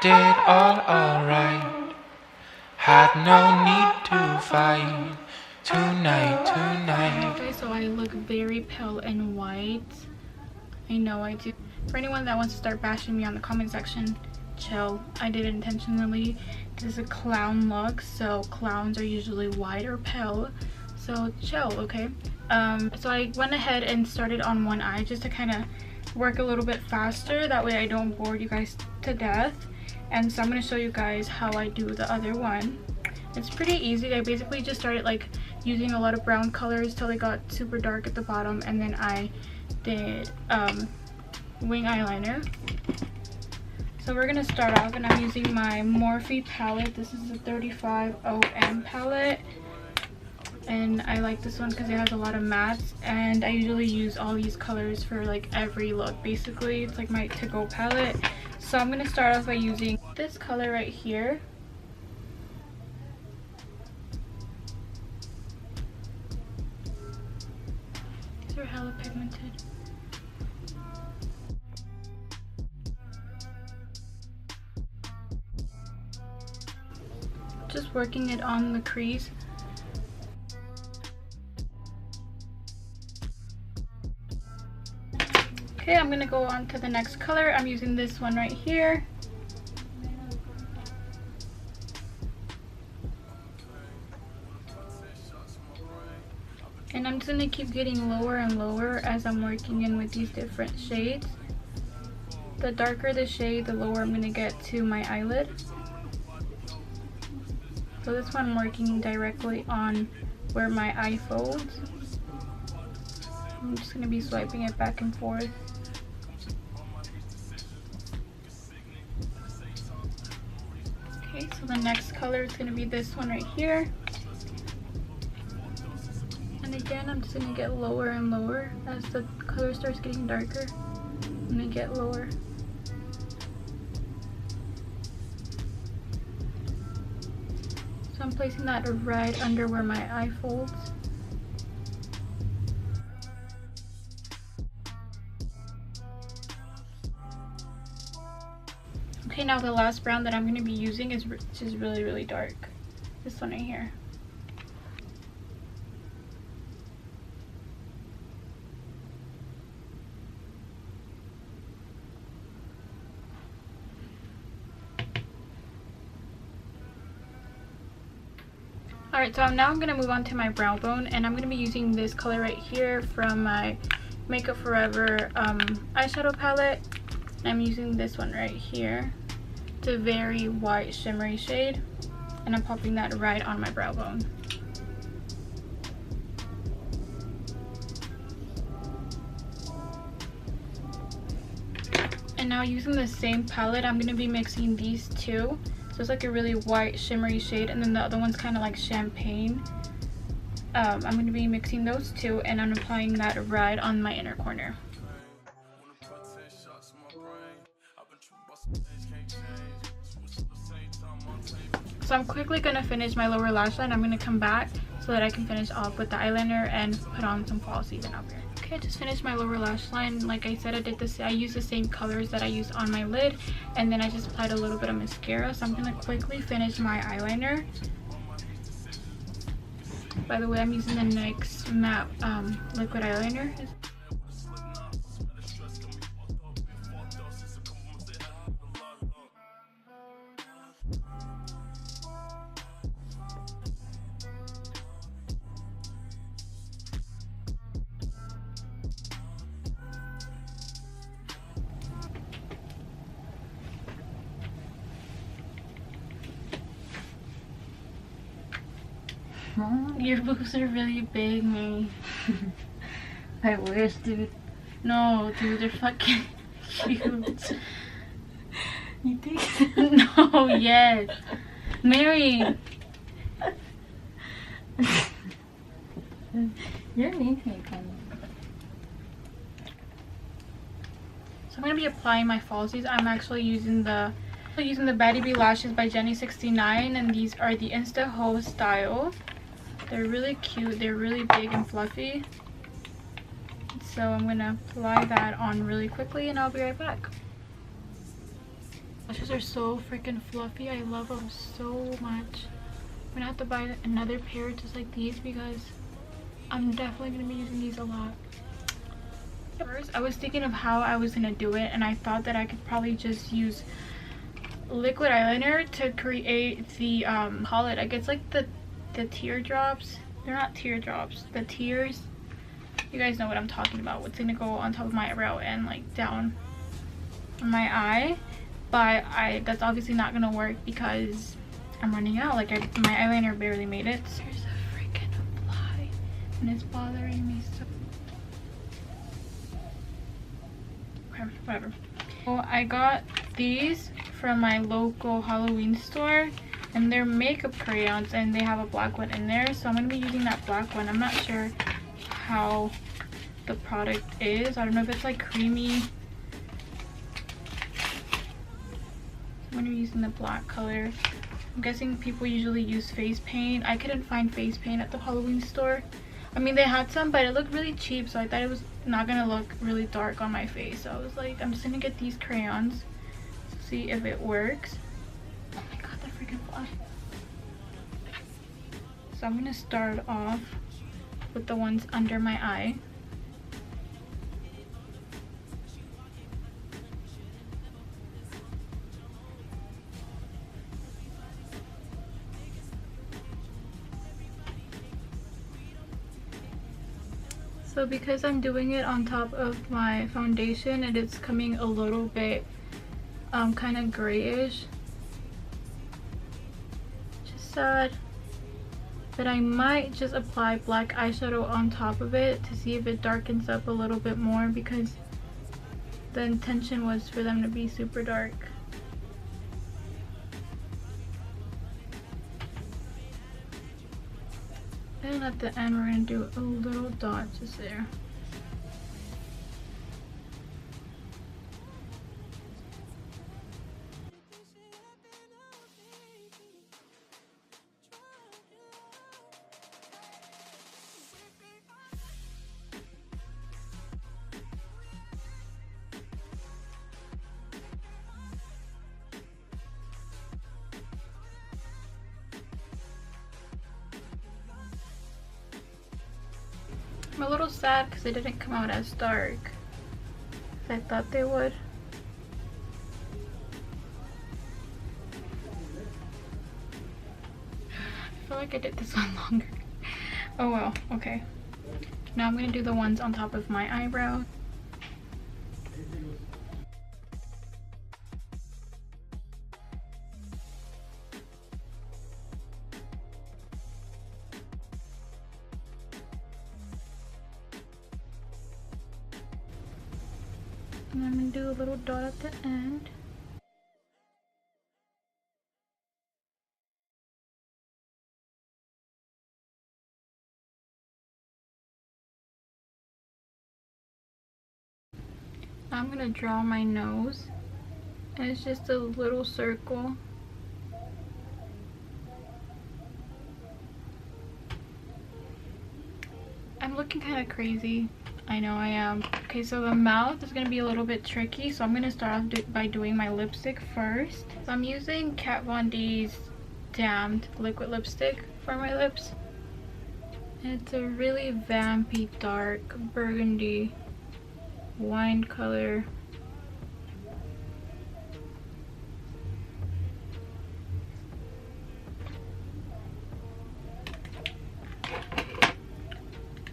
did all alright. Had no need to fight tonight. Okay, so I look very pale and white. I know I do. For anyone that wants to start bashing me on the comment section, chill. I did it intentionally. This is a clown look, so clowns are usually white or pale. So chill, okay? So I went ahead and started on one eye just to kind of work a little bit faster. That way I don't bore you guys to death. And so I'm going to show you guys how I do the other one. It's pretty easy. I basically just started like using a lot of brown colors till they got super dark at the bottom, and then I did wing eyeliner. So we're gonna start off, and I'm using my Morphe palette. This is a 35OM palette, and I like this one because it has a lot of mattes, and I usually use all these colors for like every look. Basically, it's like my to-go palette. So I'm gonna start off by using this color right here. These are hella pigmented. Just working it on the crease. Okay, I'm gonna go on to the next color. I'm using this one right here. And I'm just gonna keep getting lower and lower as I'm working in with these different shades. The darker the shade, the lower I'm gonna get to my eyelid. So this one I'm working directly on where my eye folds. I'm just gonna be swiping it back and forth. Okay, so the next color is gonna be this one right here. And again, I'm just gonna get lower and lower as the color starts getting darker. I'm gonna get lower. So I'm placing that right under where my eye folds. Okay, now the last brown that I'm going to be using is just really dark. This one right here. Alright, so now I'm going to move on to my brow bone, and I'm going to be using this color right here from my Makeup Forever eyeshadow palette. I'm using this one right here. It's a very white shimmery shade, and I'm popping that right on my brow bone. And now using the same palette, I'm going to be mixing these two. So it's like a really white shimmery shade, and then the other one's kind of like champagne. I'm going to be mixing those two, and I'm applying that right on my inner corner. So I'm quickly going to finish my lower lash line. I'm going to come back so that I can finish off with the eyeliner and put on some falsies and up here. Okay, I just finished my lower lash line. Like I said, I used the same colors that I used on my lid, and then I just applied a little bit of mascara. So I'm going to quickly finish my eyeliner. By the way, I'm using the NYX matte liquid eyeliner. Your boobs are really big, man. I wish, dude. No, dude, they're fucking cute. You think? No, yes. Mary. You're mean to me, Connie. So I'm gonna be applying my falsies. I'm actually using the Batty Bee lashes by Jenny69, and these are the Insta Ho style. They're really cute. They're really big and fluffy. So I'm gonna apply that on really quickly, and I'll be right back. Lashes are so freaking fluffy. I love them so much. I'm gonna have to buy another pair just like these because I'm definitely gonna be using these a lot. First, I was thinking of how I was gonna do it, and I thought that I could probably just use liquid eyeliner to create the call it, I guess, like the teardrops. They're not teardrops, the tears. You guys know what I'm talking about. What's gonna go on top of my eyebrow and like down my eye. But that's obviously not gonna work because I'm running out. Like my eyeliner barely made it. There's a freaking fly and it's bothering me so. Okay, whatever. So I got these from my local Halloween store, and they're makeup crayons, and they have a black one in there, so I'm gonna be using that black one. I'm not sure how the product is. I don't know if it's like creamy. I'm gonna be using the black color. I'm guessing people usually use face paint. I couldn't find face paint at the Halloween store. I mean, they had some, but it looked really cheap, so I thought it was not gonna look really dark on my face. So I was like, I'm just gonna get these crayons to see if it works. Oh my god, that freaking fly. So I'm gonna start off with the ones under my eye. So because I'm doing it on top of my foundation, it is coming a little bit kind of grayish. Just sad. But I might just apply black eyeshadow on top of it to see if it darkens up a little bit more, because the intention was for them to be super dark. And at the end, we're gonna do a little dot just there. I'm a little sad because they didn't come out as dark as I thought they would. I feel like I did this one longer. Oh well, okay. Now I'm gonna do the ones on top of my eyebrow. And I'm gonna do a little dot at the end. Now I'm gonna draw my nose, and it's just a little circle. I'm looking kind of crazy. I know I am. Okay, so the mouth is gonna be a little bit tricky, so I'm gonna start off by doing my lipstick first. So I'm using Kat Von D's Damned liquid lipstick for my lips. And it's a really vampy dark burgundy wine color.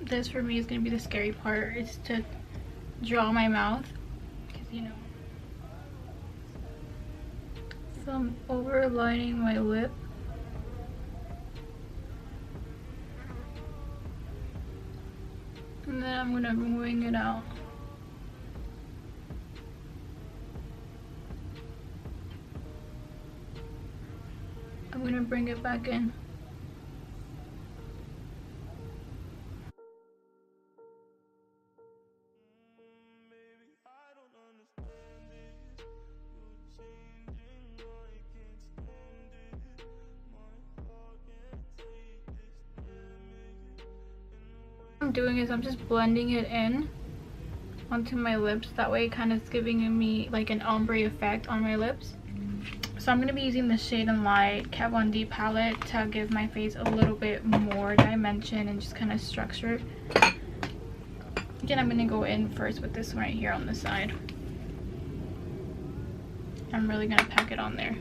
This for me is going to be the scary part, is to draw my mouth, because you know. So I'm overlining my lip. And then I'm going to wing it out. I'm going to bring it back in. What I'm doing is I'm just blending it in onto my lips. That way it kind of is giving me like an ombre effect on my lips. So I'm going to be using the Shade and Light Kat Von D palette to give my face a little bit more dimension and just kind of structure. Again, I'm going to go in first with this one right here on the side. I'm really going to pack it on there.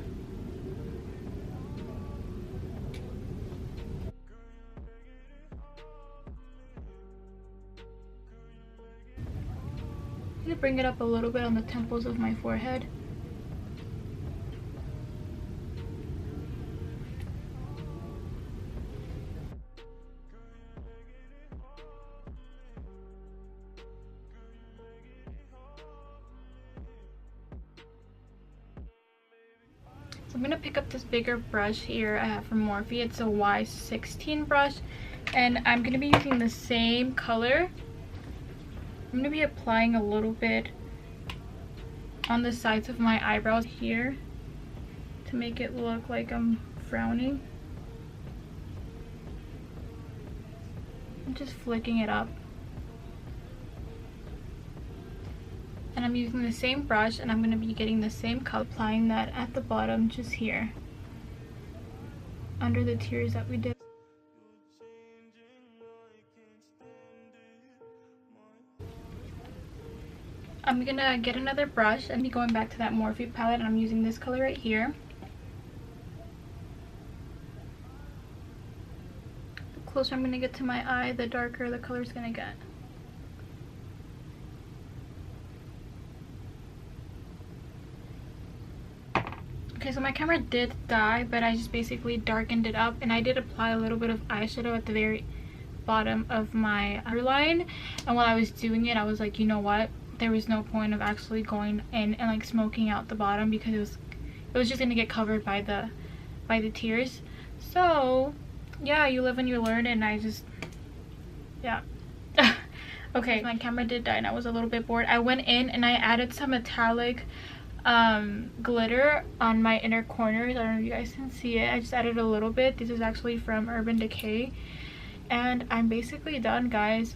I'm going to bring it up a little bit on the temples of my forehead. So I'm going to pick up this bigger brush here I have from Morphe. It's a Y16 brush, and I'm going to be using the same color. I'm going to be applying a little bit on the sides of my eyebrows here to make it look like I'm frowning. I'm just flicking it up. And I'm using the same brush, and I'm going to be getting the same color, applying that at the bottom just here under the tears that we did. I'm gonna get another brush and be going back to that Morphe palette, and I'm using this color right here. The closer I'm gonna get to my eye, the darker the color's gonna get. Okay, so my camera did die, but I just basically darkened it up, and I did apply a little bit of eyeshadow at the very bottom of my underline. And while I was doing it, I was like, you know what, there was no point of actually going in and like smoking out the bottom, because it was just gonna get covered by the tears. So yeah, you live and you learn, and I just, yeah. Okay, my camera did die and I was a little bit bored. I went in and I added some metallic glitter on my inner corners. I don't know if you guys can see it. I just added a little bit. This is actually from Urban Decay, and I'm basically done, guys.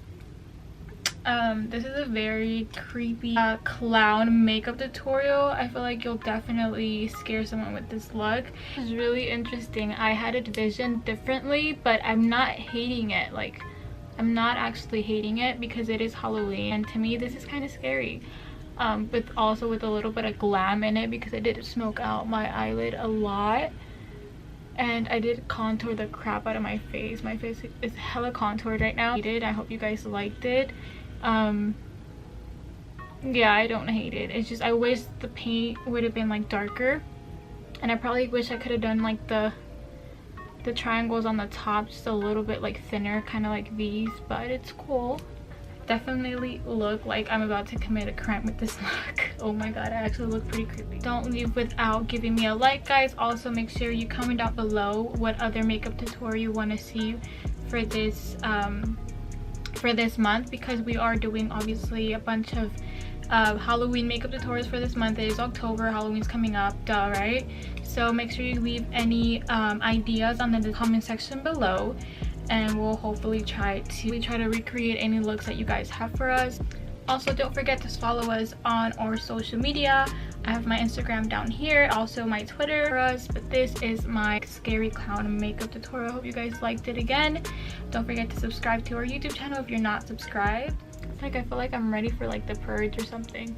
This is a very creepy clown makeup tutorial. I feel like you'll definitely scare someone with this look. It's really interesting. I had it visioned differently, but I'm not hating it. Like, I'm not actually hating it because it is Halloween, and to me this is kind of scary. But also with a little bit of glam in it, because I did smoke out my eyelid a lot, and I did contour the crap out of my face. My face is hella contoured right now. I hope you guys liked it. Yeah, I don't hate it. It's just I wish the paint would have been like darker, and I probably wish I could have done like the triangles on the top just a little bit like thinner, kind of like these, but it's cool. Definitely look like I'm about to commit a crime with this look. Oh my god, I actually look pretty creepy. Don't leave without giving me a like, guys. Also, make sure you comment down below what other makeup tutorial you want to see for this month, because we are doing obviously a bunch of Halloween makeup tutorials for this month. It is October, Halloween's coming up, duh, right? So make sure you leave any ideas on the comment section below, and we'll hopefully try to recreate any looks that you guys have for us. Also, don't forget to follow us on our social media. I have my Instagram down here, also my Twitter for us. But this is my scary clown makeup tutorial. I hope you guys liked it. Again, don't forget to subscribe to our YouTube channel if you're not subscribed. It's like I feel like I'm ready for like the purge or something.